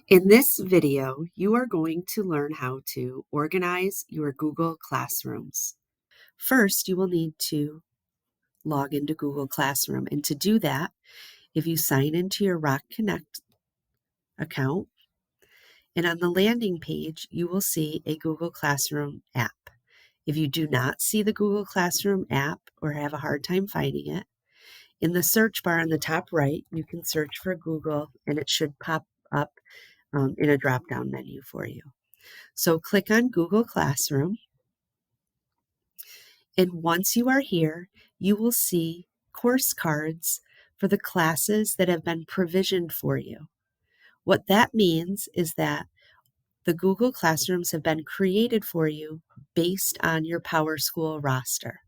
In this video, you are going to learn how to organize your Google Classrooms. First, you will need to log into Google Classroom. And to do that, if you sign into your Rock Connect account, and on the landing page, you will see a Google Classroom app. If you do not see the Google Classroom app or have a hard time finding it, in the search bar on the top right, you can search for Google and it should pop up in a drop-down menu for you. So click on Google Classroom, and once you are here, you will see course cards for the classes that have been provisioned for you. What that means is that the Google Classrooms have been created for you based on your PowerSchool roster.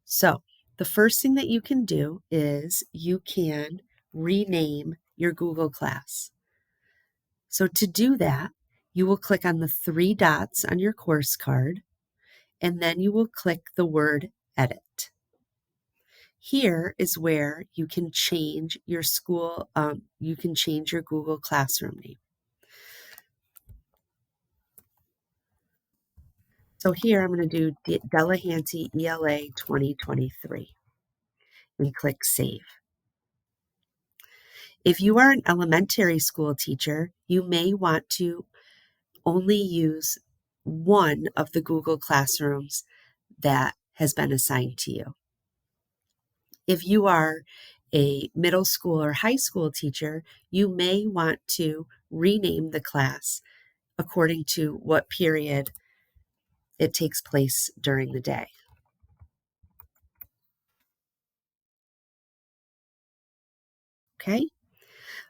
So the first thing that you can do is you can rename your Google class. So to do that, you will click on the three dots on your course card, and then you will click the word Edit. Here is where you can change your you can change your Google Classroom name. So here I'm going to do Delahanty ELA 2023 and click Save. If you are an elementary school teacher, you may want to only use one of the Google Classrooms that has been assigned to you. If you are a middle school or high school teacher, you may want to rename the class according to what period it takes place during the day. Okay,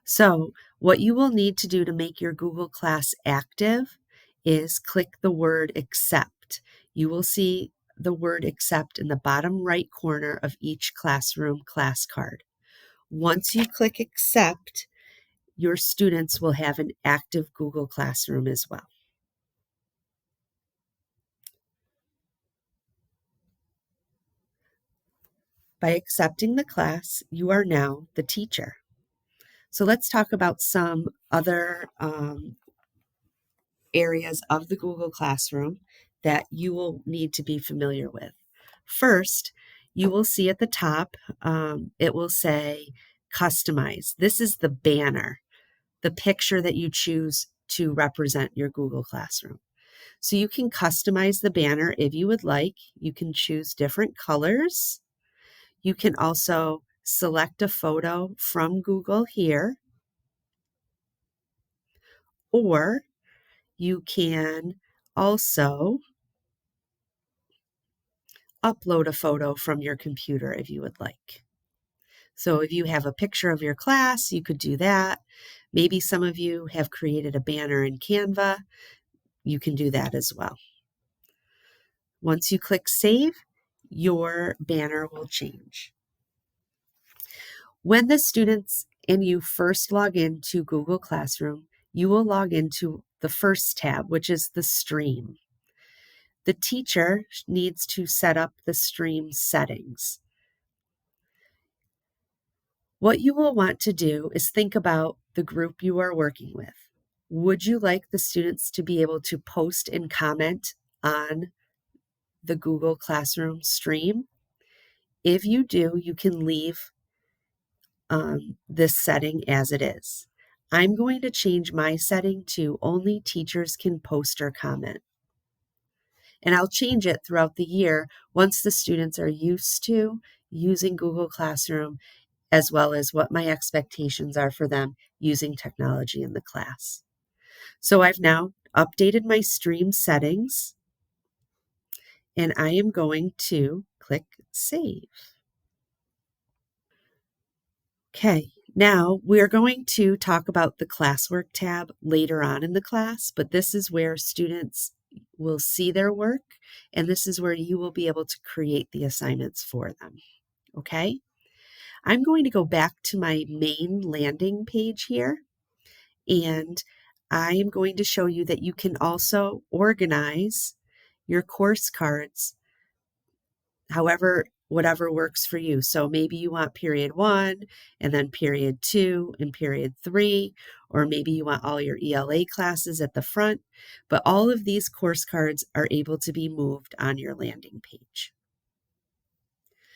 so what you will need to do to make your Google class active is click the word accept. You will see the word accept in the bottom right corner of each classroom class card. Once you click accept, your students will have an active Google Classroom as well. By accepting the class, you are now the teacher. So let's talk about some other areas of the Google Classroom that you will need to be familiar with. First, you will see at the top, it will say customize. This is the banner, the picture that you choose to represent your Google Classroom. So you can customize the banner if you would like. You can choose different colors. You can also select a photo from Google here, or you can also upload a photo from your computer if you would like. So if you have a picture of your class, you could do that. Maybe some of you have created a banner in Canva. You can do that as well. Once you click Save, your banner will change. When the students and you first log into Google Classroom, you will log into the first tab, which is the stream. The teacher needs to set up the stream settings. What you will want to do is think about the group you are working with. Would you like the students to be able to post and comment on the Google Classroom stream? If you do, you can leave this setting as it is. I'm going to change my setting to only teachers can post or comment. And I'll change it throughout the year once the students are used to using Google Classroom, as well as what my expectations are for them using technology in the class. So I've now updated my stream settings, and I am going to click Save. Okay, now we're going to talk about the classwork tab later on in the class, but this is where students will see their work, and this is where you will be able to create the assignments for them. Okay, I'm going to go back to my main landing page here, and I am going to show you that you can also organize your course cards however whatever works for you. So maybe you want period 1 and then period 2 and period 3, or maybe you want all your ELA classes at the front, but all of these course cards are able to be moved on your landing page.